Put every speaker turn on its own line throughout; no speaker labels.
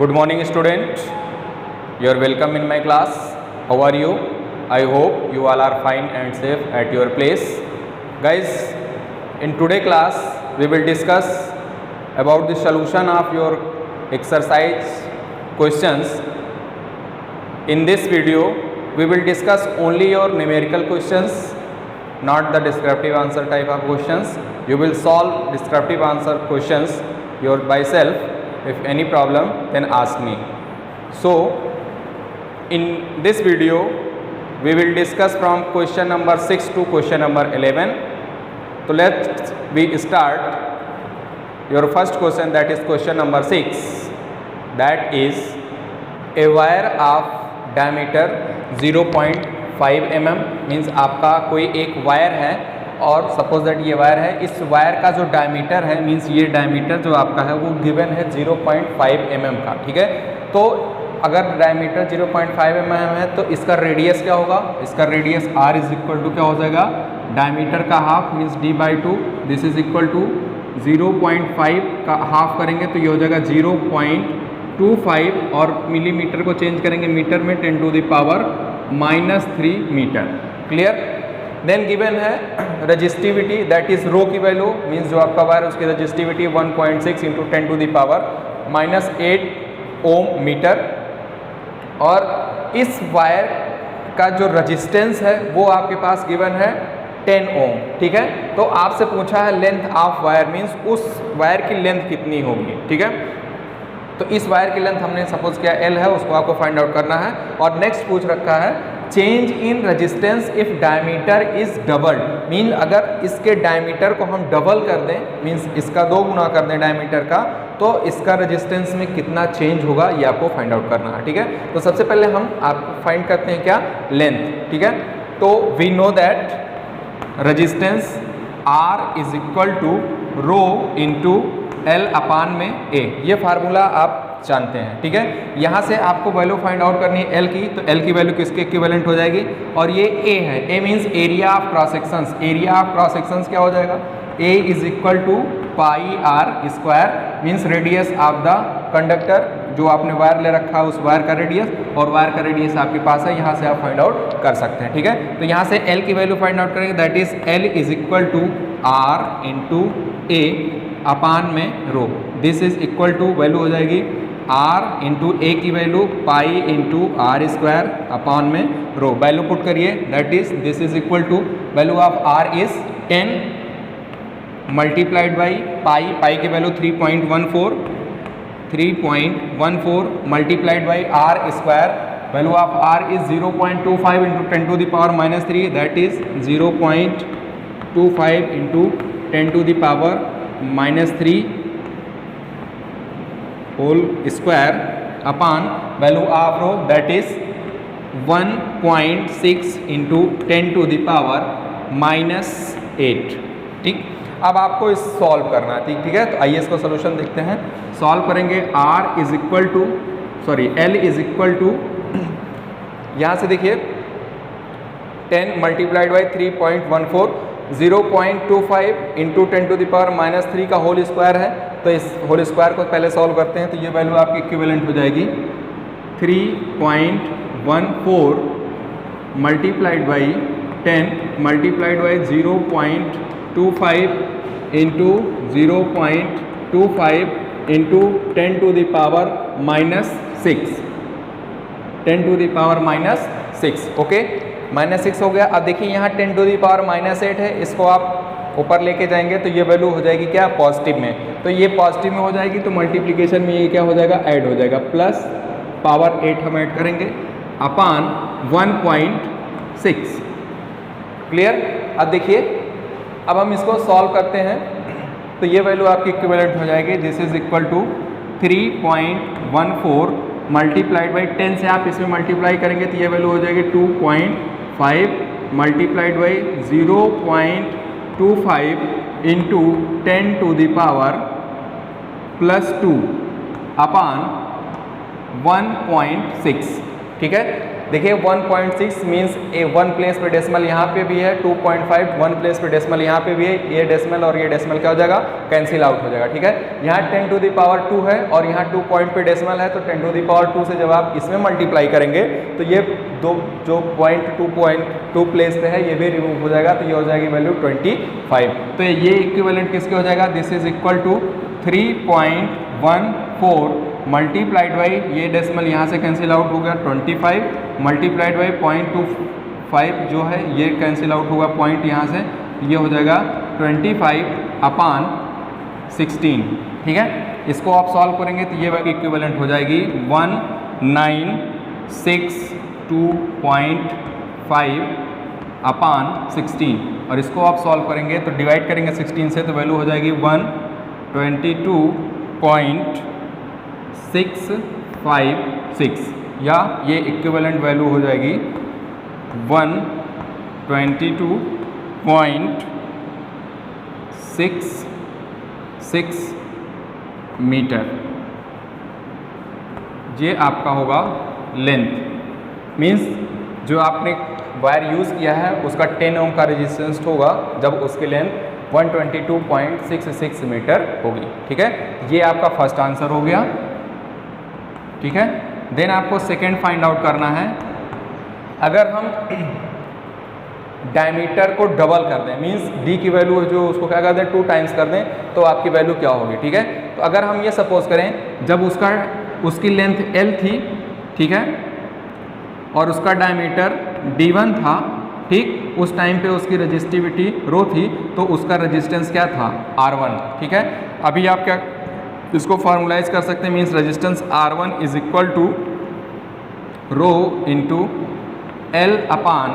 Good morning student, you are welcome in my class. How are you? I hope you all are fine and safe at your place. Guys, in today class we will discuss about the solution of your exercise questions. In this video we will discuss only your numerical questions, not the descriptive answer type of questions. You will solve descriptive answer questions your by self. If any problem then ask me. So in this video we will discuss from question number 6 to question number 11. So let's we start your first question, that is question number 6, that is a wire of diameter 0.5 mm means आपका कोई एक wire है और suppose that ये wire है, इस wire का जो डायमीटर है मीन्स ये डायमीटर जो आपका है वो गिवन है 0.5 mm का, ठीक है। तो अगर डायमीटर 0.5 mm है तो इसका रेडियस क्या होगा, इसका radius r is equal to क्या हो जाएगा, डायमीटर का half means d/2, this is equal to 0.5 का हाफ करेंगे तो ये हो जाएगा 0.25 और मिलीमीटर को चेंज करेंगे मीटर में 10⁻³ मीटर। क्लियर। देन गिवन है रजिस्टिविटी, दैट इज रो की वैल्यू मीन्स जो आपका वायर उसकी रजिस्टिविटी 1.6 इंटू 10⁻⁸ ओम मीटर। और इस वायर का जो रजिस्टेंस है वो आपके पास गिवन है 10 ओम, ठीक है। तो आपसे पूछा है लेंथ ऑफ वायर मीन्स उस वायर की लेंथ कितनी होगी, ठीक है। तो इस वायर की लेंथ हमने सपोज किया L है, उसको आपको फाइंड आउट करना है। और नेक्स्ट पूछ रखा है change in resistance if diameter is doubled, mean अगर इसके डायमीटर को हम डबल कर दें मीन्स इसका 2 गुना कर दें डायमीटर का, तो इसका रेजिस्टेंस में कितना चेंज होगा ये आपको फाइंड आउट करना है, ठीक है। तो सबसे पहले हम आपको फाइंड करते हैं क्या, लेंथ, ठीक है। तो we know that resistance R is equal to rho into L upon में A, ये फार्मूला आप जानते हैं, ठीक है। यहाँ से आपको वैल्यू फाइंड आउट करनी है L की, तो L की वैल्यू किसके इक्विवेलेंट हो जाएगी, और ये A है, A means area of cross sections, area of cross sections क्या हो जाएगा, A is equal to pi r square means radius of the conductor, जो आपने वायर ले रखा है उस वायर का रेडियस, और वायर का रेडियस आपके पास है, यहाँ से आप फाइंड आउट कर सकते हैं, ठीक है। तो यहाँ से L की वैल्यू फाइंड आउट करेंगे, that is L is equal to R into A upon में rho, this is equal to value हो जाएगी R इंटू A की वैल्यू pi into R square upon में रो, वैल्यू पुट करिए, that is this is equal to value of R is 10 multiplied by pi की value 3.14 multiplied by R square, value of R is 0.25 into 10⁻³ that is 0.25 into 10⁻³ whole square upon value of rho that is 1.6 into 10⁻⁸, ठीक। अब आपको इस solve करना है, ठीक है। तो आइए इसको सोल्यूशन देखते हैं। सॉल्व करेंगे R is equal to L is equal to, यहाँ से देखिए 10 मल्टीप्लाइड बाई 3.14 0.25 इंटू 10⁻³ का होल स्क्वायर है, तो इस होल स्क्वायर को पहले सॉल्व करते हैं, तो ये वैल्यू आपकी इक्विवेलेंट हो जाएगी 3.14 multiplied by 10 multiplied by 0.25 into 0.25 into 10⁻⁶, okay, -6 हो गया। अब देखिए यहाँ 10⁻⁸ है, इसको आप ऊपर लेके जाएंगे तो ये वैल्यू हो जाएगी क्या, पॉजिटिव में, तो ये पॉजिटिव में हो जाएगी, तो मल्टीप्लिकेशन में ये क्या हो जाएगा, ऐड हो जाएगा, प्लस पावर 8 हम ऐड करेंगे अपान 1.6। क्लियर। अब देखिए अब हम इसको सॉल्व करते हैं, तो ये वैल्यू आपकी इक्विवेलेंट हो जाएगी, this is equal to 3.14 multiplied by 10 से आप इसमें मल्टीप्लाई करेंगे तो ये वैल्यू हो जाएगी 2.5 मल्टीप्लाइड बाई 0.25 इंटू 10⁻+2 अपान 1.6, ठीक है। देखिए 1.6 मीन्स ए 1 प्लेस पे डेसिमल यहाँ पे भी है, 2.5 1 प्लेस पे डेसिमल यहाँ पे भी है, ये डेसिमल और ये डेसिमल क्या हो जाएगा, कैंसिल आउट हो जाएगा, ठीक है। यहाँ 10 टू द पावर 2 है और यहाँ 2 पॉइंट पे डेसिमल है, तो 10 टू द पावर 2 से जब आप इसमें मल्टीप्लाई करेंगे तो ये दो जो पॉइंट 2 प्लेस पे है ये भी रिमूव हो जाएगा, तो ये हो जाएगी वैल्यू 25। तो ये इक्विवेलेंट किसके हो जाएगा, this is equal to 3.14 multiplied by ये डेसिमल यहाँ से कैंसिल आउट हो गया 25 मल्टीप्लाइड बाई 0.25 जो है ये कैंसिल आउट होगा पॉइंट यहाँ से, ये हो जाएगा 25/16, ठीक है। इसको आप सॉल्व करेंगे तो ये इक्विवेलेंट हो जाएगी 1962.5/16 और इसको आप सॉल्व करेंगे तो डिवाइड करेंगे 16 से तो वैल्यू हो जाएगी 122.656 या ये इक्विवेलेंट वैल्यू हो जाएगी 122.66 मीटर। ये आपका होगा लेंथ, मीन्स जो आपने वायर यूज़ किया है उसका 10 ओम का रेजिस्टेंस होगा जब उसकी लेंथ 122.66 मीटर होगी, ठीक है। ये आपका फर्स्ट आंसर हो गया, ठीक है। देन आपको सेकेंड फाइंड आउट करना है, अगर हम डायमीटर को डबल कर दें, मीन्स डी की वैल्यू जो उसको क्या कर दें 2 टाइम्स कर दें तो आपकी वैल्यू क्या होगी, ठीक है। तो अगर हम ये सपोज करें जब उसकी लेंथ L थी, ठीक है, और उसका डायमीटर D1 था, ठीक, उस टाइम पे उसकी रजिस्टिविटी रो थी तो उसका रेजिस्टेंस क्या था R1, ठीक है। अभी आप क्या इसको फॉर्मुलाइज कर सकते हैं, means resistance R1 is equal to rho into L upon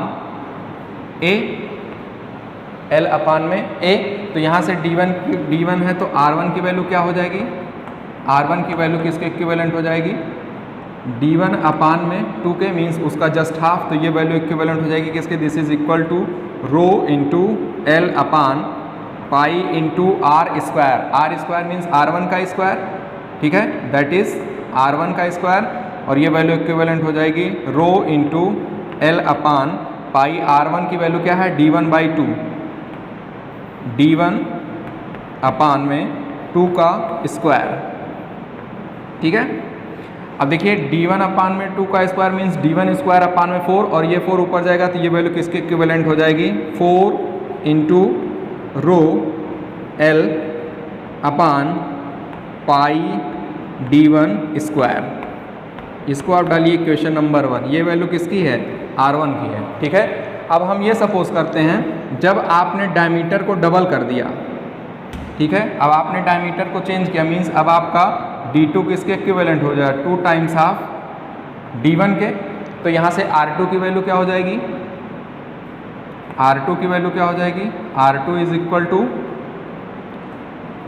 A, L upon में A, तो यहाँ से D1 है तो R1 की वैल्यू क्या हो जाएगी, R1 की वैल्यू किसके इक्विवेलेंट हो जाएगी, D1 अपान में 2 के, मीन्स उसका जस्ट हाफ, तो ये वैल्यू इक्विवेलेंट हो जाएगी किसके, this is equal to rho into L upon pi into R square means R1 का स्क्वायर, ठीक है, दैट इज R1 का स्क्वायर, और ये वैल्यू इक्विवेलेंट हो जाएगी रो इंटू L अपान पाई R1 की वैल्यू क्या है D1/2, D1 अपान में 2 का स्क्वायर, ठीक है। अब देखिए D1 अपान में 2 का square means D1 square upon में 4, और ये 4 ऊपर जाएगा तो ये वैल्यू किसके इक्विवेलेंट हो जाएगी, 4 इंटू रो L अपान पाई D1 स्क्वायर। इसको आप डालिए इक्वेशन नंबर 1, ये वैल्यू किसकी है, R1 की है, ठीक है। अब हम ये सपोज करते हैं जब आपने डायमीटर को डबल कर दिया, ठीक है, अब आपने डायमीटर को चेंज किया, मीन्स अब आपका D2 किसके इक्विवेलेंट हो जाएगा, 2 टाइम्स हाफ D1 के, तो यहाँ से R2 की वैल्यू क्या हो जाएगी, R2 की वैल्यू क्या हो जाएगी, R2 is equal to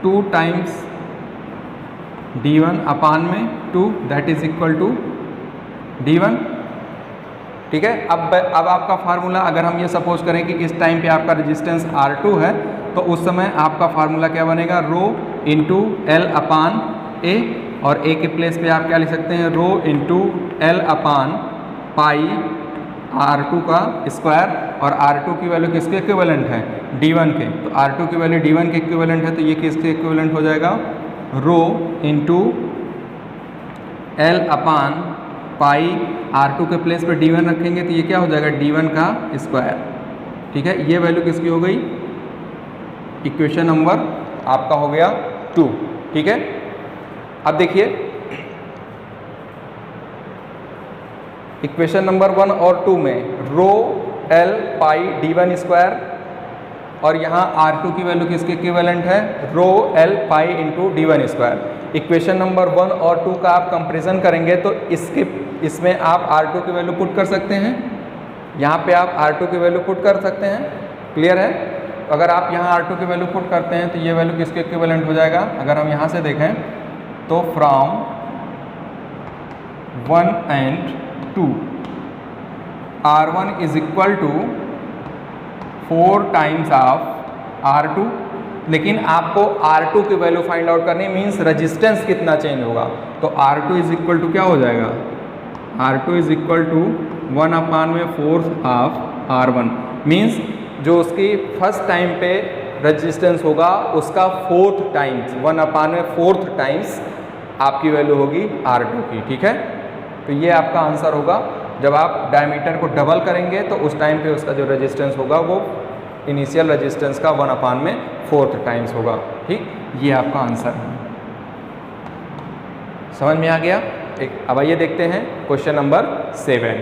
2 times D1 upon में 2, that is equal to D1, ठीक है। अब आपका फार्मूला अगर हम ये सपोज करें कि इस टाइम पे आपका रेजिस्टेंस R2 है तो उस समय आपका फार्मूला क्या बनेगा, रो इंटू L अपान A, और A के प्लेस पे आप क्या लिख सकते हैं, रो इंटू L अपान पाई R2 का स्क्वायर, और R2 की वैल्यू किसके इक्विवेलेंट है, D1 के, तो R2 की वैल्यू D1 के इक्विवेलेंट है तो ये किसके इक्विवेलेंट हो जाएगा, रो इंटू L अपान पाई R2 के प्लेस पे D1 रखेंगे तो ये क्या हो जाएगा, D1 का स्क्वायर, ठीक है। ये वैल्यू किसकी हो गई, इक्वेशन नंबर आपका हो गया 2, ठीक है। अब देखिए इक्वेशन नंबर 1 और 2 में रो L पाई D1 स्क्वायर, और यहाँ R2 की वैल्यू किसके इक्विवेलेंट है, रो L pi into D1 square. Equation number 1 और 2 का आप कंपेरिजन करेंगे तो इसमें आप R2 की वैल्यू पुट कर सकते हैं, यहाँ पे आप R2 की वैल्यू पुट कर सकते हैं, क्लियर है। अगर आप यहाँ R2 की वैल्यू पुट करते हैं तो ये वैल्यू किसके इक्विवेलेंट हो जाएगा, अगर हम यहाँ से देखें तो from 1 and 2 R1 is equal to 4 times of R2, लेकिन आपको R2 की वैल्यू फाइंड आउट करनी, मीन्स रेजिस्टेंस कितना चेंज होगा, तो R2 इज इक्वल टू क्या हो जाएगा, R2 is equal to 1/4 R1 means जो उसकी फर्स्ट टाइम पे रेजिस्टेंस होगा उसका 4th टाइम्स 1/4 टाइम्स आपकी वैल्यू होगी R2 की, ठीक है। तो ये आपका आंसर होगा। जब आप डायमीटर को डबल करेंगे तो उस टाइम पे उसका जो रेजिस्टेंस होगा वो इनिशियल रेजिस्टेंस का 1/4 टाइम्स होगा, ठीक। ये आपका आंसर है। समझ में आ गया। अब आइए देखते हैं question number 7।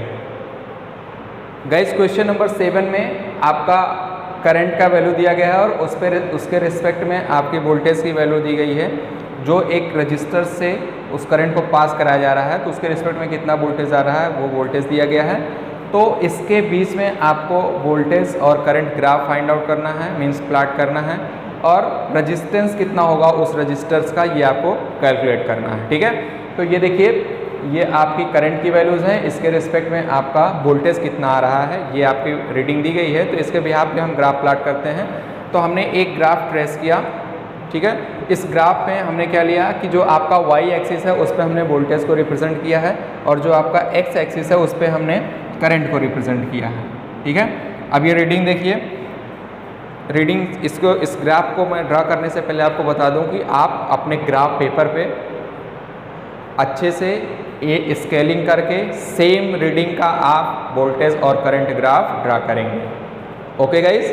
Guys question number 7 में आपका करंट का वैल्यू दिया गया है और उसके रिस्पेक्ट में आपकी वोल्टेज की वैल्यू दी गई है। जो एक रजिस्टर से उस करंट को पास कराया जा रहा है तो उसके रिस्पेक्ट में कितना वोल्टेज आ रहा है वो वोल्टेज दिया गया है। तो इसके बीच में आपको वोल्टेज और करंट ग्राफ फाइंड आउट करना है, मीन्स प्लॉट करना है, और रजिस्टेंस कितना होगा उस रजिस्टर्स का ये आपको कैलकुलेट करना है, ठीक है। तो ये देखिए, ये आपकी करंट की वैल्यूज़ हैं, इसके रिस्पेक्ट में आपका वोल्टेज कितना आ रहा है ये आपकी रीडिंग दी गई है। तो इसके बिहाफ पे हम ग्राफ प्लॉट करते हैं। तो हमने एक ग्राफ ट्रेस किया, ठीक है। इस ग्राफ में हमने क्या लिया कि जो आपका वाई एक्सिस है उस पर हमने वोल्टेज को रिप्रेजेंट किया है और जो आपका एक्स एक्सिस है उस पर हमने करंट को रिप्रेजेंट किया है, ठीक है। अब ये रीडिंग देखिए, रीडिंग इस ग्राफ को मैं ड्रा करने से पहले आपको बता दूं कि आप अपने ग्राफ पेपर पे अच्छे से ये स्केलिंग करके सेम रीडिंग का आप वोल्टेज और करंट ग्राफ ड्रा करेंगे। ओके गाइस,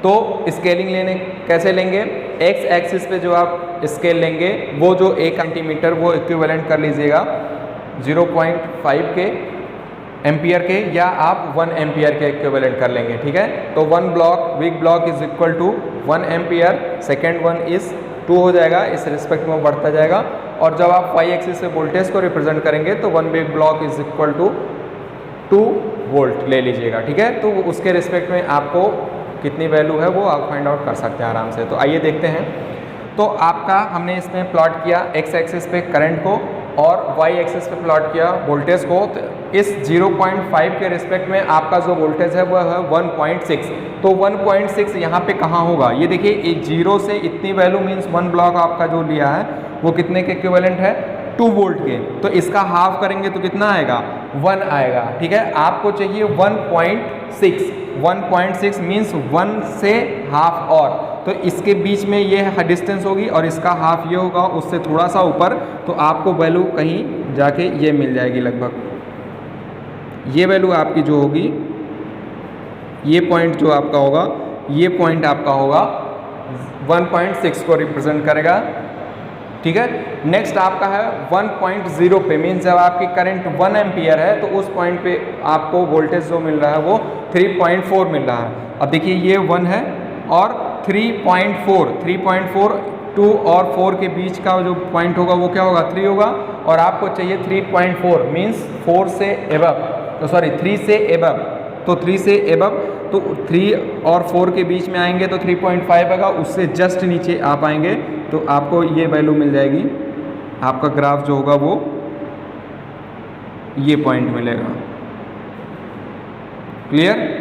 तो स्केलिंग लेने कैसे लेंगे, एक्स एक्सिस पे जो आप स्केल लेंगे वो जो 1 सेंटीमीटर वो इक्विवेलेंट कर लीजिएगा 0.5 के एम्पियर के, या आप 1 एम्पियर के इक्विवेलेंट कर लेंगे, ठीक है। तो 1 block weak block is equal to 1 ampere, second one is 2 हो जाएगा, इस रिस्पेक्ट में बढ़ता जाएगा। और जब आप वाई एक्सिस से वोल्टेज को रिप्रेजेंट करेंगे तो 1 weak block is equal to 2 volt ले लीजिएगा, ठीक है। तो उसके रिस्पेक्ट में आपको कितनी वैल्यू है वो आप फाइंड आउट कर सकते हैं आराम से। तो आइए देखते हैं। तो आपका हमने इसमें प्लॉट किया एक्स एक्सिस पे करंट को और वाई एक्सिस पे प्लॉट किया वोल्टेज को। तो इस 0.5 के रिस्पेक्ट में आपका जो वोल्टेज है वो है 1.6। तो 1.6 यहाँ पे कहाँ होगा, ये देखिए, एक 0 से इतनी वैल्यू मीन्स 1 ब्लॉक आपका जो लिया है वो कितने के इक्विवेलेंट है, 2 वोल्ट के। तो इसका हाफ करेंगे तो कितना आएगा, 1 आएगा, ठीक है। आपको चाहिए 1.6 मीन्स 1 से हाफ, और तो इसके बीच में ये डिस्टेंस होगी और इसका हाफ ये होगा उससे थोड़ा सा ऊपर। तो आपको वैल्यू कहीं जाके ये मिल जाएगी, लगभग ये वैल्यू आपकी जो होगी, ये पॉइंट जो आपका होगा, ये पॉइंट आपका होगा 1.6 को रिप्रेजेंट करेगा, ठीक है। नेक्स्ट आपका है 1.0 पे, मीन्स जब आपकी करंट 1 एम्पियर है तो उस पॉइंट पे आपको वोल्टेज जो मिल रहा है वो 3.4 मिल रहा है। अब देखिए ये 1 है और 3.4 2 और 4 के बीच का जो पॉइंट होगा वो क्या होगा, 3 होगा। और आपको चाहिए 3.4 मीन्स 4 से एबव, तो सॉरी 3 से एबव, तो 3 से एबव, तो 3 और 4 के बीच में आएंगे तो 3.5 आएगा, उससे जस्ट नीचे आप आएंगे तो आपको ये वैल्यू मिल जाएगी। आपका ग्राफ जो होगा वो ये पॉइंट मिलेगा। क्लियर।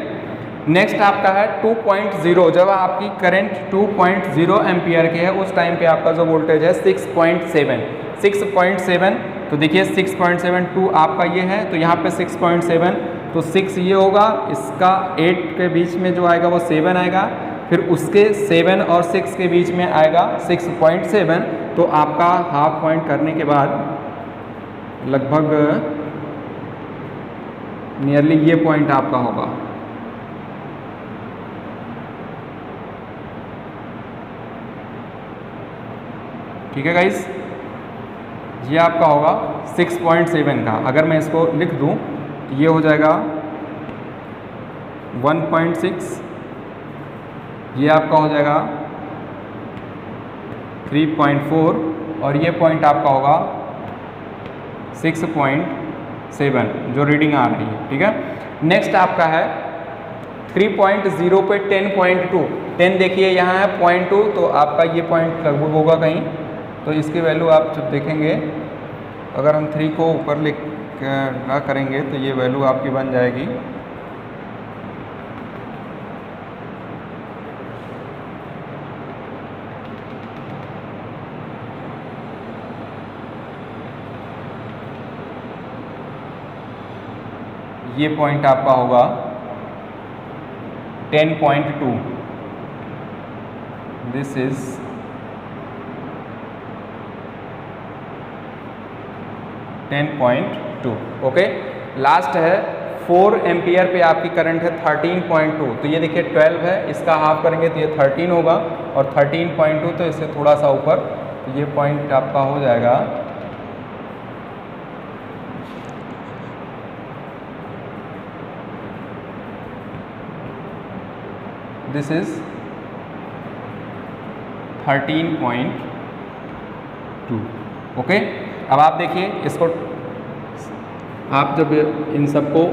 नेक्स्ट आपका है 2.0। जब आपकी करंट 2.0 एम्पियर के है उस टाइम पे आपका जो वोल्टेज है 6.7। तो देखिए 6.72 आपका ये है, तो यहाँ पे 6.7, तो 6 ये होगा, इसका 8 के बीच में जो आएगा वो 7 आएगा, फिर उसके 7 और 6 के बीच में आएगा 6.7। तो आपका हाफ पॉइंट करने के बाद लगभग नियरली ये पॉइंट आपका होगा। ठीक है गाइस, ये आपका होगा 6.7 का। अगर मैं इसको लिख दूं तो ये हो जाएगा 1.6, ये आपका हो जाएगा 3.4 और ये पॉइंट आपका होगा 6.7 जो रीडिंग आ रही है, ठीक है। नेक्स्ट आपका है 3.0 पे 10.2। 10 देखिए यहाँ है 0.2, तो आपका ये पॉइंट लगभग होगा कहीं, तो इसकी वैल्यू आप जब देखेंगे, अगर हम 3 को ऊपर लिख ड्रा करेंगे तो ये वैल्यू आपकी बन जाएगी ये पॉइंट आपका होगा 10.2, दिस इज 10.2। ओके, लास्ट है 4 एम्पियर पे आपकी करंट है 13.2, तो ये देखिए 12 है, इसका हाफ करेंगे तो ये 13 होगा, और 13.2 तो इससे थोड़ा सा ऊपर, तो ये पॉइंट आपका हो जाएगा दिस इज 13.2। ओके, अब आप देखिए इसको, आप जब इन सबको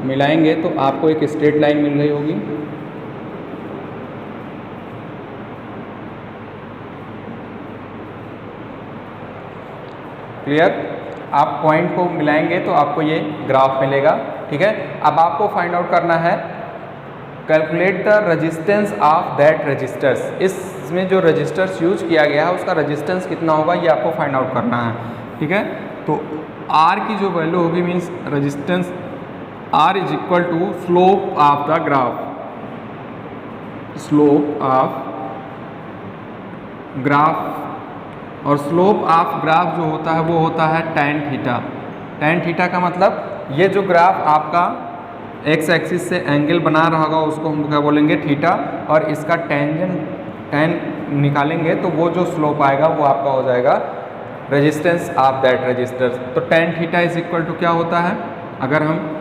मिलाएंगे तो आपको एक स्ट्रेट लाइन मिल रही होगी, क्लियर। आप पॉइंट को मिलाएंगे तो आपको ये ग्राफ मिलेगा, ठीक है। अब आपको फाइंड आउट करना है, calculate the resistance of that resistors, इसमें जो रजिस्टर्स यूज किया गया है उसका रेजिस्टेंस कितना होगा ये आपको फाइंड आउट करना है, ठीक है। तो R की जो वैल्यू होगी means resistance R is equal to slope of the graph, slope of graph, और स्लोप ऑफ ग्राफ जो होता है वो होता है tan थीटा। tan थीटा का मतलब ये जो ग्राफ आपका एक्स एक्सिस से एंगल बना रहा होगा उसको हम क्या बोलेंगे थीटा, और इसका tan निकालेंगे तो वो जो स्लोप आएगा वो आपका हो जाएगा रेजिस्टेंस ऑफ दैट रजिस्टर। तो tan theta is equal to क्या होता है, अगर हम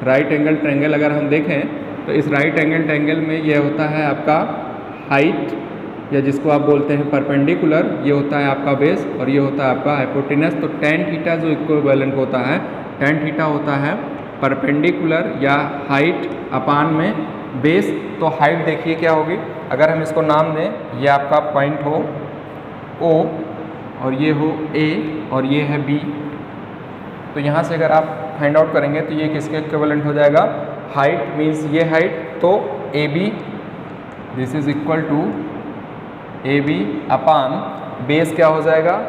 राइट एंगल ट्रायंगल अगर हम देखें तो इस राइट एंगल ट्रायंगल में ये होता है आपका हाइट, या जिसको आप बोलते हैं परपेंडिकुलर, ये होता है आपका बेस, और ये होता है आपका हाइपोटेनस। तो tan थीटा जो इक्विवेलेंट होता है, tan थीटा होता है परपेंडिकुलर या हाइट अपान में बेस। तो हाइट देखिए क्या होगी, अगर हम इसको नाम दें, ये आपका पॉइंट हो O और ये हो A और ये है B, तो यहाँ से अगर आप फाइंड आउट करेंगे तो ये किसके इक्विवेलेंट हो जाएगा, हाइट मीन्स ये हाइट, तो AB this is equal to AB upon base क्या हो जाएगा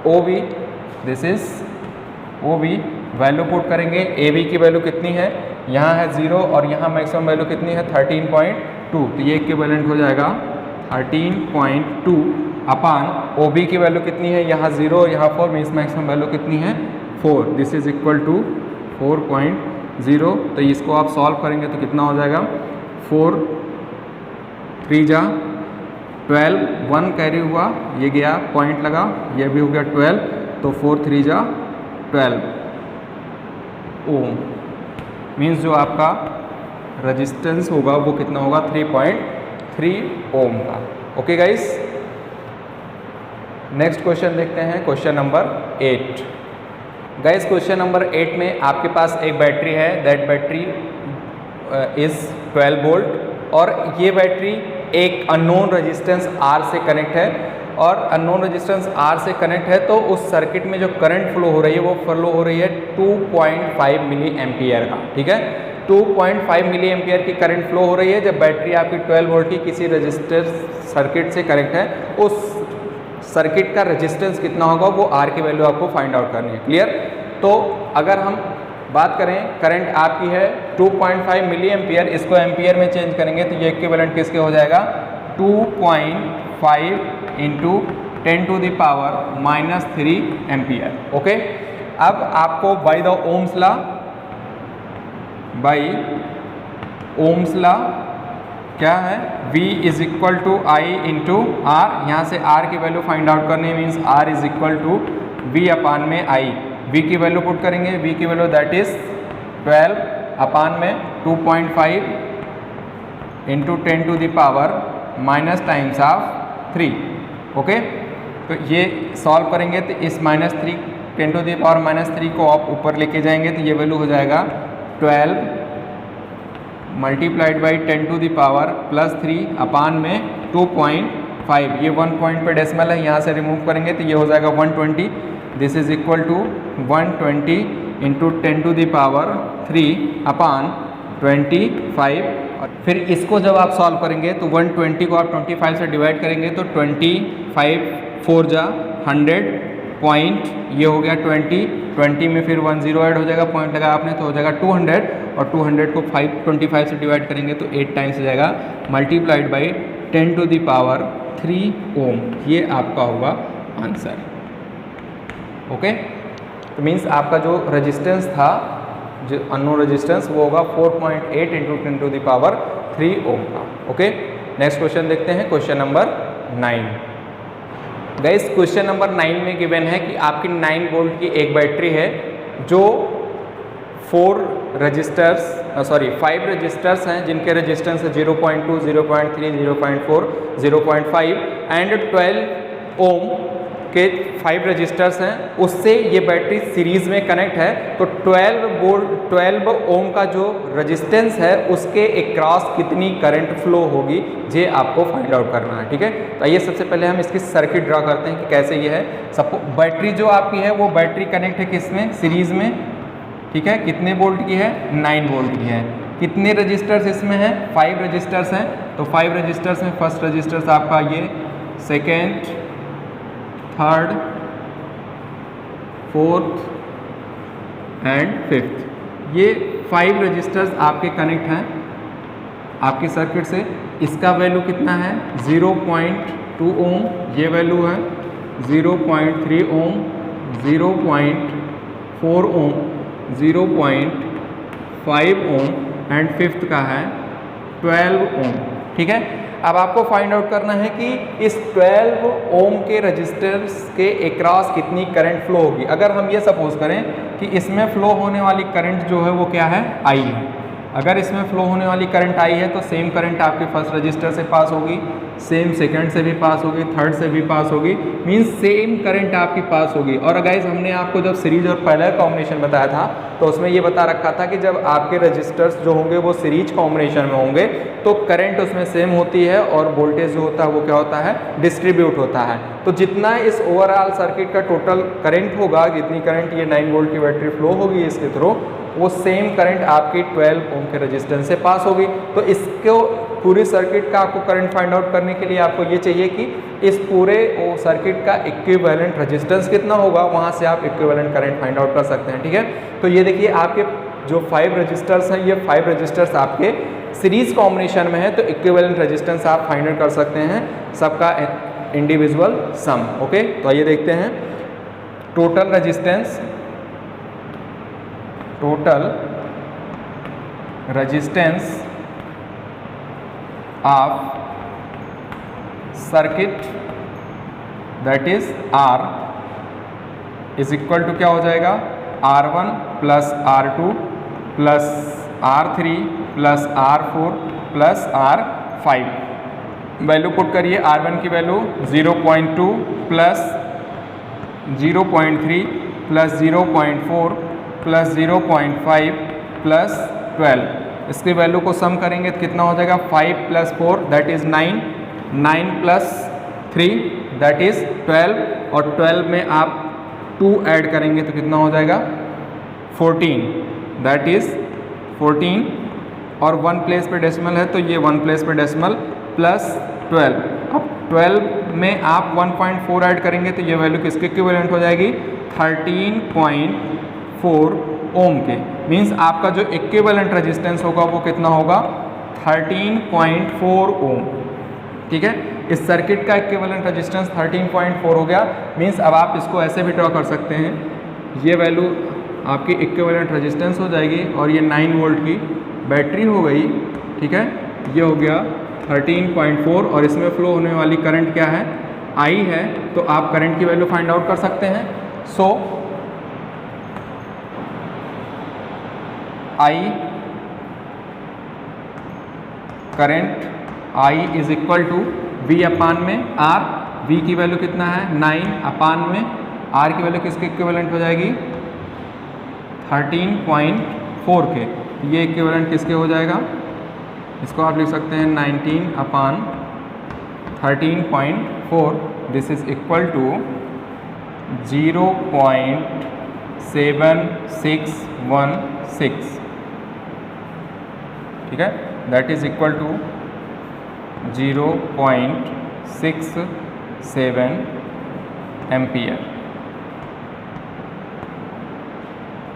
OB, this is OB। Value put करेंगे, AB की वैल्यू कितनी है, यहाँ है 0 और यहाँ मैक्सिमम वैल्यू कितनी है 13.2, तो ये इक्विवेलेंट हो जाएगा 13.2 अपान OB की वैल्यू कितनी है, यहाँ 0 और यहाँ 4 मीन्स मैक्सिमम वैल्यू कितनी है 4, दिस इज इक्वल टू 4.0। तो इसको आप सॉल्व करेंगे तो कितना हो जाएगा, 4 3 जा 12, 1 कैरी हुआ, ये गया पॉइंट लगा, ये भी हो गया 12, तो 4 3 जा 12 ओम, मीन्स जो आपका रेजिस्टेंस होगा वो कितना होगा 3.3 ओम का। ओके गाइस, नेक्स्ट क्वेश्चन देखते हैं, question number 8। Guys question number 8 में आपके पास एक बैटरी है, दैट बैटरी इज 12 वोल्ट, और ये बैटरी एक अननोन रेजिस्टेंस R से कनेक्ट है, और अननोन रेजिस्टेंस R से कनेक्ट है तो उस सर्किट में जो करंट फ्लो हो रही है वो फ्लो हो रही है 2.5 मिली एम्पियर का, ठीक है। 2.5 मिली एम्पियर की करंट फ्लो हो रही है जब बैटरी आपकी 12 वोल्ट की किसी रजिस्टर सर्किट से कनेक्ट है, उस सर्किट का रेजिस्टेंस कितना होगा वो R की वैल्यू आपको फाइंड आउट करनी है, क्लियर। तो अगर हम बात करें, करंट आपकी है 2.5 मिली एम्पियर, इसको एम्पियर में चेंज करेंगे तो ये इक्विवेलेंट किसके हो जाएगा 2.5 इंटू 10⁻³ एम्पियर। ओके, अब आपको by the Ohm's law, by Ohm's law क्या है, V is equal to I into R, यहाँ से R की वैल्यू फाइंड आउट करनी है, means R is equal to V upon में I। V की वैल्यू पुट करेंगे, V की वैल्यू दैट इज 12 अपान में 2.5 इंटू 10⁻³ टाइम्स ऑफ 3। ओके, तो ये सॉल्व करेंगे तो इस -3 10⁻³ को आप ऊपर लेके जाएंगे तो ये वैल्यू हो जाएगा 12 मल्टीप्लाइड बाई 10⁻³ अपान में 2.5, ये 1 पॉइंट पे डेसिमल है, यहाँ से रिमूव करेंगे तो ये हो जाएगा 120, this is equal to 120 into 10⁻³ upon 25। फिर इसको जब आप सॉल्व करेंगे तो 120 को आप 25 से डिवाइड करेंगे तो 25 4 जा 100 पॉइंट, ये हो गया 20 20 में फिर 1 0 ऐड हो जाएगा, पॉइंट लगाया आपने तो हो जाएगा 200, और 200 को 525 से डिवाइड करेंगे तो 8 टाइम्स हो जाएगा, multiplied by 10 to the power 3 ohm. ये आपका होगा आंसर। ओके, तो मीन्स आपका जो रेजिस्टेंस था, जो अननोन रेजिस्टेंस, वो होगा 4.8 इंटू 10 टू द पावर 3 ओम का। ओके, नेक्स्ट क्वेश्चन देखते हैं, question number 9। Guys question number 9 में गिवन है कि आपकी 9 वोल्ट की एक बैटरी है जो 5 रजिस्टर्स हैं जिनके रेजिस्टेंस है 0.2, 0.3, 0.4, 0.5 एंड 12 ओम के 5 रजिस्टर्स हैं, उससे ये बैटरी सीरीज में कनेक्ट है। तो 12 ओम का जो रेजिस्टेंस है उसके अक्रॉस कितनी करंट फ्लो होगी, ये आपको फाइंड आउट करना है। ठीक है, तो आइए सबसे पहले हम इसकी सर्किट ड्रा करते हैं कि कैसे ये है। सपोज बैटरी जो आपकी है वो बैटरी कनेक्ट है किसमें, सीरीज में। ठीक है, कितने वोल्ट की है, 9 वोल्ट की है। कितने रजिस्टर्स इसमें हैं, 5 रजिस्टर्स हैं। तो 5 रजिस्टर्स में फर्स्ट रजिस्टर्स आपका ये, second, third, fourth and fifth, ये 5 रजिस्टर्स आपके कनेक्ट हैं आपकी सर्किट से। इसका वैल्यू कितना है, 0.2 ओम, ये वैल्यू है 0.3 ओम, 0.4 ओम, 0.5 ओम एंड फिफ्थ का है 12 ओम। ठीक है, अब आपको फाइंड आउट करना है कि इस 12 ओम के रजिस्टर्स के अक्रॉस कितनी करंट फ्लो होगी। अगर हम ये सपोज करें कि इसमें फ्लो होने वाली करंट जो है वो क्या है, आई है। अगर इसमें फ्लो होने वाली करंट आई है तो सेम करंट आपके फर्स्ट रजिस्टर से पास होगी, सेम सेकंड से भी पास होगी, थर्ड से भी पास होगी, मींस सेम करंट आपकी पास होगी। और गाइस हमने आपको जब सीरीज और पैरेलल कॉम्बिनेशन बताया था तो उसमें ये बता रखा था कि जब आपके रजिस्टर्स जो होंगे वो सीरीज कॉम्बिनेशन में होंगे तो करंट उसमें सेम होती है और वोल्टेज जो होता है वो क्या होता है, डिस्ट्रीब्यूट होता है। तो जितना इस ओवरऑल सर्किट का टोटल करंट होगा, जितनी करंट ये 9 वोल्ट की बैटरी फ्लो होगी इसके थ्रू, वो सेम करंट आपकी 12 ओम के रेजिस्टेंस से पास होगी। तो इसको पूरी सर्किट का आपको करंट फाइंड आउट करने के लिए आपको ये चाहिए कि इस पूरे सर्किट का इक्विवेलेंट रेजिस्टेंस कितना होगा, वहाँ से आप इक्विवेलेंट करंट फाइंड आउट कर सकते हैं। ठीक है, तो ये देखिए आपके जो 5 रजिस्टर्स हैं, ये 5 रजिस्टर्स आपके सीरीज कॉम्बिनेशन में है, तो इक्विवेलेंट रेजिस्टेंस आप फाइंड आउट कर सकते हैं सबका इंडिविजुअल सम। ओके, तो आइए देखते हैं total resistance of circuit that is R is equal to क्या हो जाएगा, R1 plus R2 plus R3 plus R4 plus R5। Value put करिए, R1 की value 0.2 plus 0.3 plus 0.4 plus 0.5 plus 12, इसकी वैल्यू को सम करेंगे तो कितना हो जाएगा, 5 plus 4 that is 9, 9 plus 3 that is 12, और 12 में आप 2 ऐड करेंगे तो कितना हो जाएगा, 14 दैट इज़ 14, और 1 प्लेस पे डेसिमल है तो ये 1 प्लेस पे डेसिमल प्लस 12। अब 12 में आप 1.4 ऐड करेंगे तो ये वैल्यू किसके इक्विवेलेंट हो जाएगी, 13.4 ओम के। मींस आपका जो इक्विवेलेंट रेजिस्टेंस होगा वो कितना होगा, 13.4 ओम। ठीक है, इस सर्किट का इक्विवेलेंट रेजिस्टेंस 13.4 हो गया। मींस अब आप इसको ऐसे भी ड्रॉ कर सकते हैं, ये वैल्यू आपकी इक्विवेलेंट रेजिस्टेंस हो जाएगी और ये 9 वोल्ट की बैटरी हो गई। ठीक है, ये हो गया 13.4 और इसमें फ्लो होने वाली करंट क्या है, आई है। तो आप करंट की वैल्यू फाइंड आउट कर सकते हैं। So I current I is equal to V upon में आर। वी की वैल्यू कितना है, 9 अपान में आर की वैल्यू किसके इक्विवेलेंट हो जाएगी, 13.4 के। ये इक्विवेलेंट किसके हो जाएगा, इसको आप लिख सकते हैं 19 upon 13.4, this is equal to 0.7616। ठीक है, that is equal to 0.67 ampere.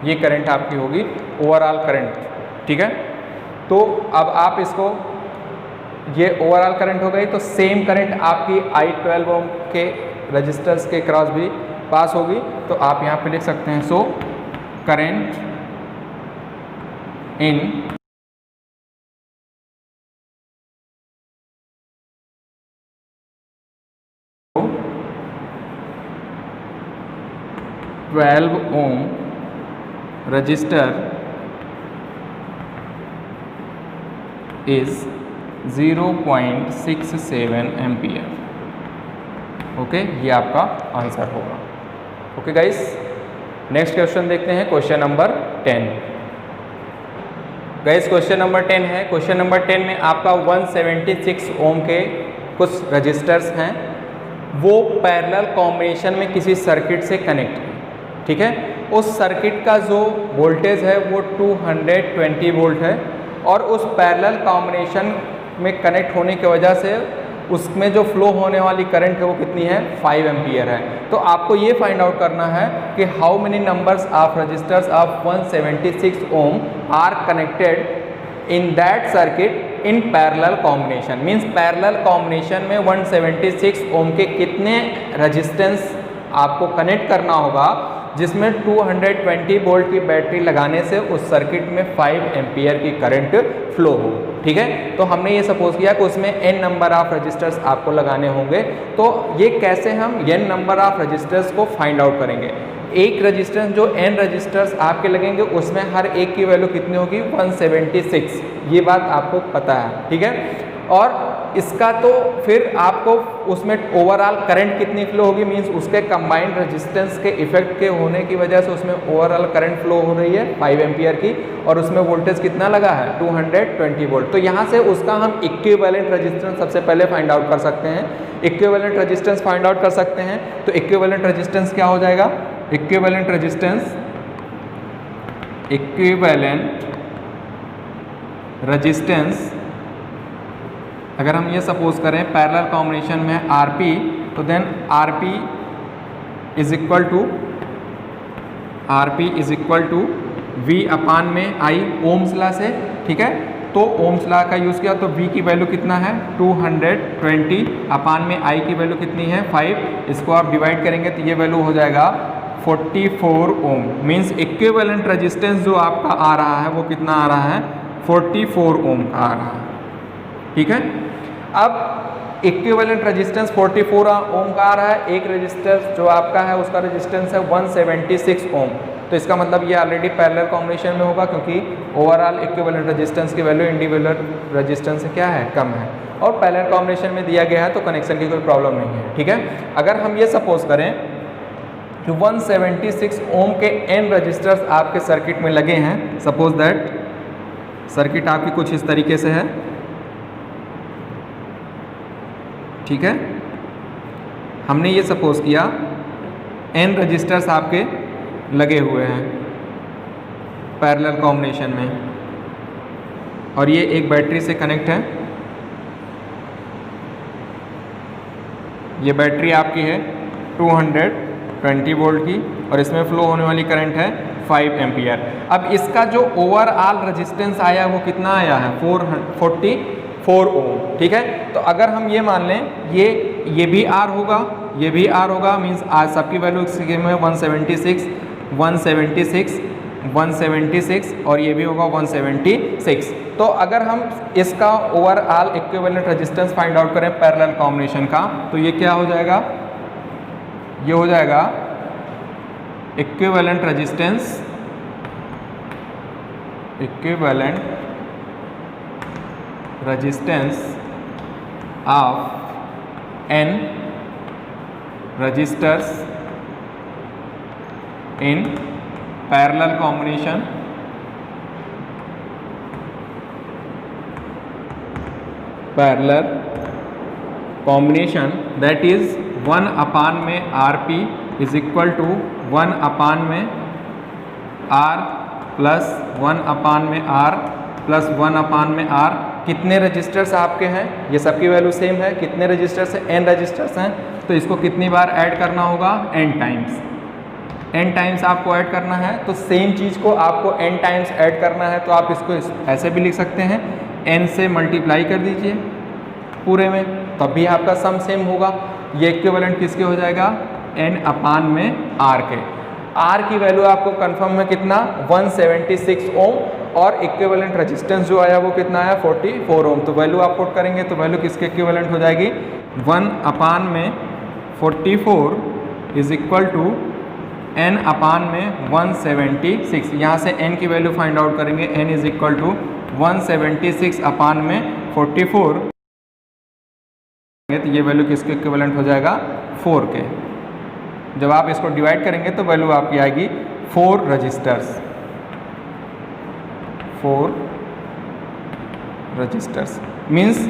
ये करंट आपकी होगी ओवरऑल करंट, ठीक है। तो अब आप इसको, ये ओवरऑल करंट हो गई, तो सेम करंट आपकी I12 ओम के रजिस्टर्स के क्रॉस भी पास होगी। तो आप यहाँ पे लिख सकते हैं so current in 12 ohm resistor is 0.67 ampere. Okay, ये आपका आंसर होगा। ओके गाइस, नेक्स्ट क्वेश्चन देखते हैं, question number 10। Guys question number 10 है। क्वेश्चन नंबर 10 में आपका 176 ओम के कुछ रजिस्टर्स हैं, वो पैरेलल कॉम्बिनेशन में किसी सर्किट से कनेक्ट है, ठीक है। उस सर्किट का जो वोल्टेज है वो 220 वोल्ट है, और उस पैरेलल कॉम्बिनेशन में कनेक्ट होने की वजह से उसमें जो फ्लो होने वाली करंट है वो कितनी है, 5 एम्पियर है। तो आपको ये फाइंड आउट करना है कि how many numbers of resistors of 176 ohm are connected in that circuit in parallel combination. Means parallel combination में 176 ओम के कितने रेजिस्टेंस आपको कनेक्ट करना होगा जिसमें 220 वोल्ट की बैटरी लगाने से उस सर्किट में 5 एम्पियर की करंट फ्लो हो, ठीक है। तो हमने ये सपोज किया कि उसमें n नंबर ऑफ रजिस्टर्स आपको लगाने होंगे। तो ये कैसे हम n नंबर ऑफ रजिस्टर्स को फाइंड आउट करेंगे। एक रजिस्टेंस जो n रजिस्टर्स आपके लगेंगे उसमें हर एक की वैल्यू कितनी होगी, 176। ये बात आपको पता है, ठीक है। और इसका तो फिर आपको उसमें ओवरऑल करंट कितनी फ्लो होगी, मींस उसके कंबाइंड रेजिस्टेंस के इफेक्ट के होने की वजह से उसमें ओवरऑल करंट फ्लो हो रही है 5 एम्पियर की, और उसमें वोल्टेज कितना लगा है, 220 वोल्ट। तो यहाँ से उसका हम इक्विवेलेंट रेजिस्टेंस सबसे पहले फाइंड आउट कर सकते हैं। इक्विवेलेंट रेजिस्टेंस फाइंड आउट कर सकते हैं। तो इक्विवेलेंट रेजिस्टेंस क्या हो जाएगा, इक्विवेलेंट रेजिस्टेंस अगर हम ये सपोज करें पैरेलल कॉम्बिनेशन में Rp, तो then Rp is equal to V upon में I ओम्स लॉ से, ठीक है। तो ओम्स लॉ का यूज़ किया तो V की वैल्यू कितना है 220 अपान में I की वैल्यू कितनी है 5। इसको आप डिवाइड करेंगे तो ये वैल्यू हो जाएगा 44 ओम। मीन्स इक्विवेलेंट रेजिस्टेंस जो आपका आ रहा है वो कितना आ रहा है, 44 ओम का आ रहा है, ठीक है। अब इक्विवेलेंट रेजिस्टेंस 44 ओम का आ रहा है, एक रेजिस्टेंस जो आपका है उसका रेजिस्टेंस है 176 ओम। तो इसका मतलब ये ऑलरेडी पैरेलल कॉम्बिनेशन में होगा, क्योंकि ओवरऑल इक्विवेलेंट रेजिस्टेंस की वैल्यू इंडिविजुअल रेजिस्टेंस से क्या है, कम है, और पैरेलल कॉम्बिनेशन में दिया गया है तो कनेक्शन की कोई प्रॉब्लम नहीं है, ठीक है। अगर हम ये सपोज करें कि 176 ओम के n रजिस्टर्स आपके सर्किट में लगे हैं, सपोज दैट सर्किट आपकी कुछ इस तरीके से है, ठीक है। हमने ये सपोज किया n रजिस्टर्स आपके लगे हुए हैं पैरेलल कॉम्बिनेशन में, और ये एक बैटरी से कनेक्ट है। ये बैटरी आपकी है 220 वोल्ट की, और इसमें फ्लो होने वाली करंट है 5 एम्पियर। अब इसका जो ओवरऑल रेजिस्टेंस आया वो कितना आया है, 444 ओम, ठीक है। तो अगर हम ये मान लें ये भी R होगा, ये भी R होगा, मीन्स आज सबकी वैल्यू इसके में 176 और ये भी होगा 176। तो अगर हम इसका overall equivalent resistance find out करें पैरेलल कॉम्बिनेशन का, तो ये क्या हो जाएगा, ये हो जाएगा equivalent resistance of n resistors in parallel combination that is 1 upon में Rp is equal to 1 upon में R प्लस 1 अपान में R प्लस 1 अपान में R। कितने रजिस्टर्स आपके हैं, ये सबकी वैल्यू सेम है, कितने रजिस्टर्स हैं, n रजिस्टर्स हैं, तो इसको कितनी बार ऐड करना होगा, n टाइम्स। n टाइम्स आपको ऐड करना है, तो सेम चीज़ को आपको n टाइम्स ऐड करना है, तो आप इसको ऐसे भी लिख सकते हैं, n से मल्टीप्लाई कर दीजिए पूरे में, तब भी आपका सम सेम होगा। ये इक्विवेलेंट किसके हो जाएगा, n अपान में r के। r की वैल्यू आपको कंफर्म है कितना, 176 ओम, और इक्विवेलेंट रेजिस्टेंस जो आया वो कितना आया, 44 ओम। तो वैल्यू आप पुट करेंगे तो वैल्यू किसके इक्विवेलेंट हो जाएगी, 1 अपान में 44 इज इक्वल टू n अपान में 176। यहाँ से n की वैल्यू फाइंड आउट करेंगे, n इज इक्वल टू 176 अपान में 44, तो ये वैल्यू किसके इक्विवेलेंट हो जाएगा, 4 के। जब आप इसको डिवाइड करेंगे तो वैल्यू आपकी आएगी 4 रजिस्टर्स, 4 रजिस्टर्स मीन्स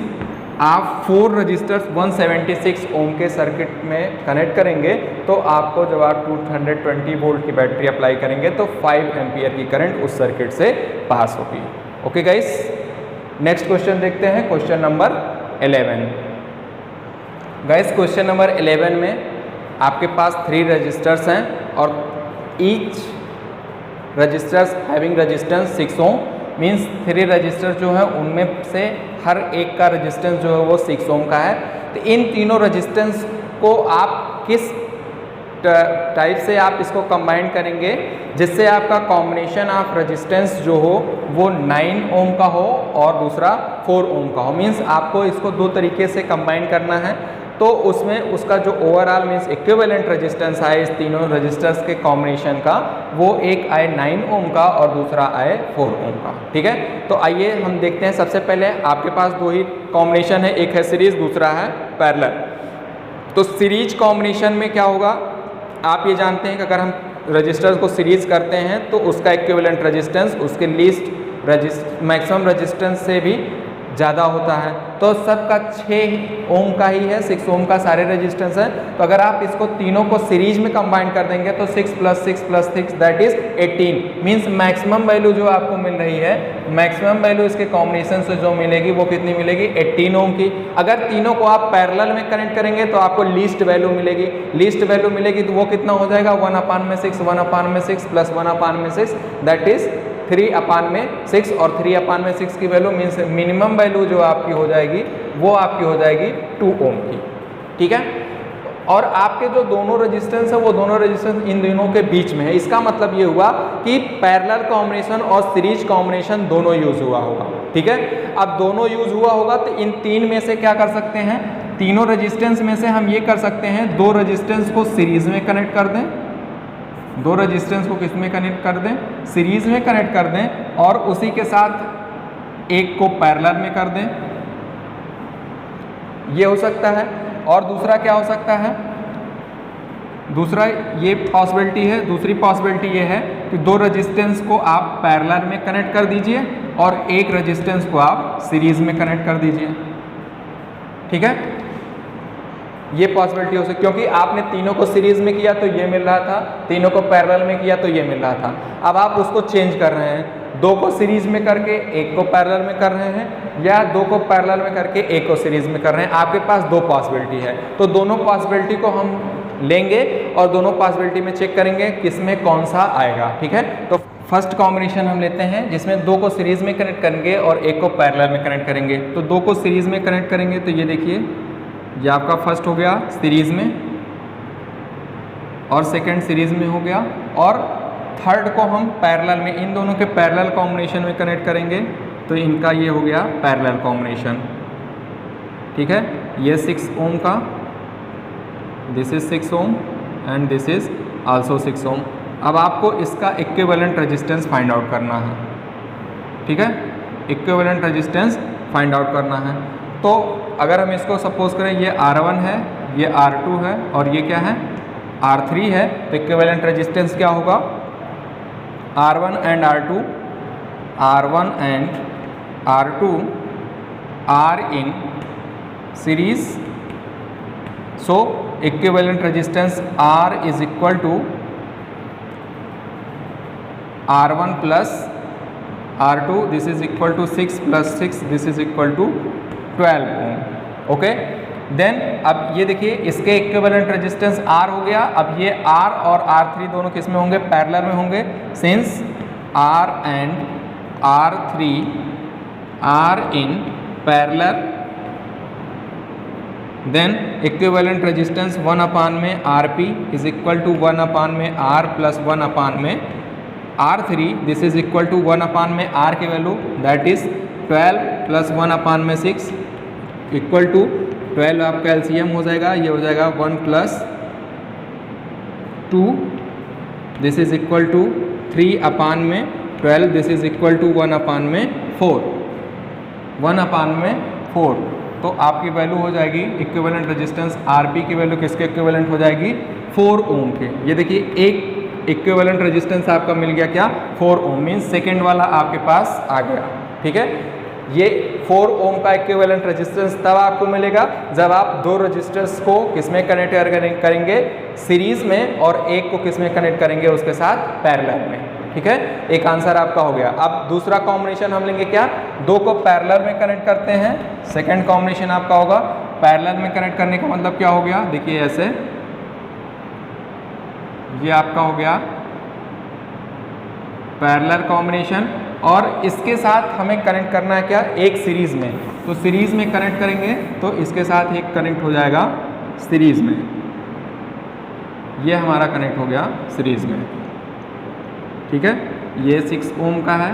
आप 4 रजिस्टर्स 176 ओम के सर्किट में कनेक्ट करेंगे तो आपको जब आप 220 वोल्ट की बैटरी अप्लाई करेंगे तो 5 एम्पियर की करंट उस सर्किट से पास होगी। ओके गाइस, नेक्स्ट क्वेश्चन देखते हैं, question number 11। Guys question number 11 में आपके पास 3 रजिस्टर्स हैं और ईच रजिस्टर्स हैविंग रेजिस्टेंस 6 ओम, मीन्स 3 रजिस्टर जो है उनमें से हर एक का रेजिस्टेंस जो है वो 6 ओम का है। तो इन तीनों रेजिस्टेंस को आप किस टाइप से आप इसको कंबाइन करेंगे जिससे आपका कॉम्बिनेशन ऑफ रेजिस्टेंस जो हो वो 9 ओम का हो और दूसरा 4 ओम का हो। मीन्स आपको इसको 2 तरीके से कंबाइन करना है, तो उसमें उसका जो ओवरऑल मीन्स इक्विवेलेंट रेजिस्टेंस आए इस तीनों रजिस्टर्स के कॉम्बिनेशन का, वो एक आए 9 ओम का और दूसरा आए 4 ओम का। ठीक है, तो आइए हम देखते हैं। सबसे पहले आपके पास 2 ही कॉम्बिनेशन है, एक है सीरीज, दूसरा है पैरेलल। तो सीरीज कॉम्बिनेशन में क्या होगा, आप ये जानते हैं कि अगर हम रजिस्टर्स को सीरीज करते हैं तो उसका इक्विवेलेंट रेजिस्टेंस उसके लीस्ट मैक्सिमम रेजिस्टेंस से भी ज़्यादा होता है। तो सबका 6 ओम का ही है, 6 ओम का सारे रेजिस्टेंस है। तो अगर आप इसको तीनों को सीरीज में कंबाइन कर देंगे तो 6 + 6 + 6 that is 18। Means maximum value जो आपको मिल रही है, मैक्सिमम वैल्यू इसके कॉम्बिनेशन से जो मिलेगी वो कितनी मिलेगी, 18 ओम की। अगर तीनों को आप पैरेलल में कनेक्ट करेंगे तो आपको लीस्ट वैल्यू मिलेगी। लीस्ट वैल्यू मिलेगी तो वो कितना हो जाएगा, 1/6, 1/6 + 1/6 दैट इज 3/6, और 3/6 की वैल्यू मीन्स मिनिमम वैल्यू जो आपकी हो जाएगी वो आपकी हो जाएगी 2 ओम की। ठीक है, और आपके जो दोनों रेजिस्टेंस है वो दोनों रेजिस्टेंस इन दोनों के बीच में है। इसका मतलब ये हुआ कि पैरेलल कॉम्बिनेशन और सीरीज कॉम्बिनेशन दोनों यूज हुआ होगा। ठीक है, अब दोनों यूज हुआ होगा तो इन 3 में से क्या कर सकते हैं, तीनों रेजिस्टेंस में से हम ये कर सकते हैं 2 रेजिस्टेंस को सीरीज में कनेक्ट कर दें, 2 रेजिस्टेंस को किस में कनेक्ट कर दें, सीरीज में कनेक्ट कर दें, और उसी के साथ एक को पैरेलल में कर दें, ये हो सकता है। और दूसरा क्या हो सकता है, दूसरा ये पॉसिबिलिटी है, दूसरी पॉसिबिलिटी ये है कि 2 रेजिस्टेंस को आप पैरेलल में कनेक्ट कर दीजिए और एक रेजिस्टेंस को आप सीरीज में कनेक्ट कर दीजिए। ठीक है, ये पॉसिबिलिटी हो सकती, क्योंकि आपने तीनों को सीरीज में किया तो ये मिल रहा था, तीनों को पैरेलल में किया तो ये मिल रहा था। अब आप उसको चेंज कर रहे हैं, 2 को सीरीज में करके एक को पैरेलल में कर रहे हैं, या 2 को पैरेलल में करके एक को सीरीज में कर रहे हैं। आपके पास 2 पॉसिबिलिटी है, तो दोनों पॉसिबिलिटी को हम लेंगे और दोनों पॉसिबिलिटी में चेक करेंगे किसमें कौन सा आएगा। ठीक है, तो फर्स्ट कॉम्बिनेशन हम लेते हैं जिसमें 2 को सीरीज में कनेक्ट करेंगे और एक को पैरेलल में कनेक्ट करेंगे। तो 2 को सीरीज में कनेक्ट करेंगे तो ये देखिए, ये आपका फर्स्ट हो गया सीरीज में, और सेकंड सीरीज में हो गया, और थर्ड को हम पैरेलल में, इन दोनों के पैरेलल कॉम्बिनेशन में कनेक्ट करेंगे तो इनका ये हो गया पैरेलल कॉम्बिनेशन। ठीक है, ये 6 ओम का, this is 6 ohm and this is also 6 ओम। अब आपको इसका इक्विवेलेंट रेजिस्टेंस फाइंड आउट करना है। ठीक है, इक्विवेलेंट रेजिस्टेंस फाइंड आउट करना है। तो अगर हम इसको सपोज करें ये R1 है, ये R2 है और ये क्या है R3 है, तो इक्विवेलेंट रेजिस्टेंस क्या होगा, R1 and R2, R1 and R2 are in series, so equivalent resistance R is equal to R1 plus R2, this is equal to 6 + 6, this is equal to 12 ohm. Okay, then अब ये देखिए इसके equivalent resistance R हो गया। अब ये R और R3 दोनों किस में होंगे, पैरेलल में होंगे, since R and R3 are in parallel, then equivalent resistance 1 upon में RP is equal to 1 upon में R प्लस 1 अपान में R3, this is equal to 1 upon में R की value that is 12 plus 1 upon में 6 equal to 12 आपका LCM हो जाएगा, ये हो जाएगा 1 plus 2, this is equal to 3 upon में 12, this is equal to 1 upon में 4, 1 अपान में 4। तो आपकी वैल्यू हो जाएगी इक्विवेलेंट रेजिस्टेंस RP की वैल्यू किसके इक्विवेलेंट हो जाएगी, 4 ओम के। ये देखिए एक इक्विवेलेंट रेजिस्टेंस आपका मिल गया क्या, 4 ओम, मीन्स सेकेंड वाला आपके पास आ गया। ठीक है, ये 4 ओम का इक्विवेलेंट रेजिस्टेंस तब आपको मिलेगा जब आप दो रेजिस्टर्स को किसमें कनेक्ट करेंगे, सीरीज में, और एक को किसमें कनेक्ट करेंगे, उसके साथ पैरेलल में। ठीक है, एक आंसर आपका हो गया। अब दूसरा कॉम्बिनेशन हम लेंगे क्या, दो को पैरेलल में कनेक्ट करते हैं। सेकंड कॉम्बिनेशन आपका होगा पैरेलल में कनेक्ट करने का मतलब क्या हो गया, देखिए ऐसे, ये आपका हो गया पैरेलल कॉम्बिनेशन, और इसके साथ हमें कनेक्ट करना है क्या, एक सीरीज में। तो सीरीज में कनेक्ट करेंगे तो इसके साथ एक कनेक्ट हो जाएगा सीरीज में, ये हमारा कनेक्ट हो गया सीरीज में। ठीक है, ये 6 ओम का है,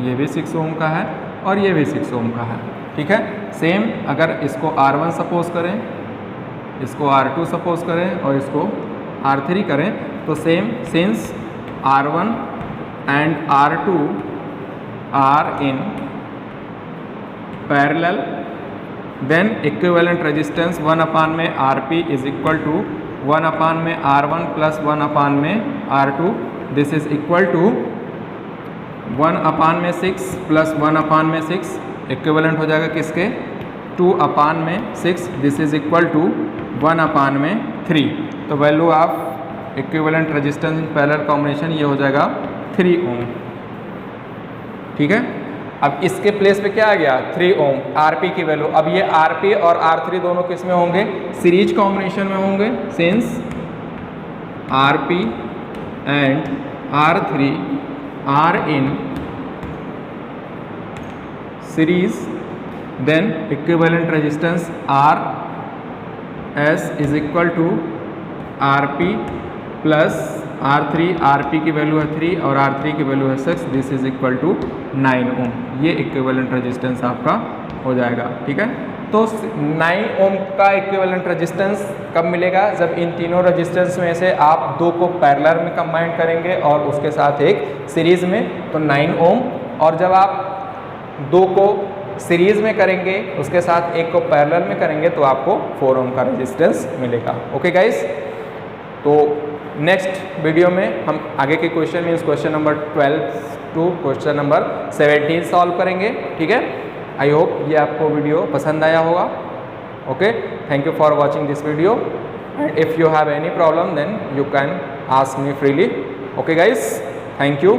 ये भी 6 ओम का है, और ये भी 6 ओम का है। ठीक है, सेम अगर इसको R1 सपोज करें, इसको R2 सपोज करें, और इसको R3 करें, तो same, since R1 and R2 are in parallel, then equivalent resistance 1 upon में RP is equal to 1 upon में R1 प्लस 1 अपान में R2, this is equal to 1 upon में 6 प्लस 1 अपान में 6, इक्विवेलेंट हो जाएगा किसके, 2 अपान में 6, this is equal to 1 upon में 3। तो value of equivalent resistance in parallel combination ये हो जाएगा 3 ओम। ठीक है, अब इसके प्लेस पे क्या आ गया, 3 ओम RP की वैल्यू। अब ये RP और R3 दोनों किस में होंगे, सीरीज कॉम्बिनेशन में होंगे, since RP and R3 are in series, then equivalent resistance RS is equal to RP plus R3, RP की वैल्यू है 3 और R3 की वैल्यू है 6, this is equal to 9 ohm. ये इक्विवेलेंट रेजिस्टेंस आपका हो जाएगा। ठीक है, तो 9 ओम का इक्विवेलेंट रेजिस्टेंस कब मिलेगा, जब इन तीनों रेजिस्टेंस में से आप दो को पैरेलल में कंबाइन करेंगे और उसके साथ एक सीरीज में, तो 9 ओम, और जब आप दो को सीरीज में करेंगे उसके साथ एक को पैरेलल में करेंगे तो आपको 4 ओम का रेजिस्टेंस मिलेगा। ओके गाइस, तो नेक्स्ट वीडियो में हम आगे के question means question number 12 to question number 17 solve करेंगे। ठीक है, आई होप ये आपको वीडियो पसंद आया होगा। Okay, thank you for watching this video, and if you have any problem then you can ask me freely. Okay guys, thank you.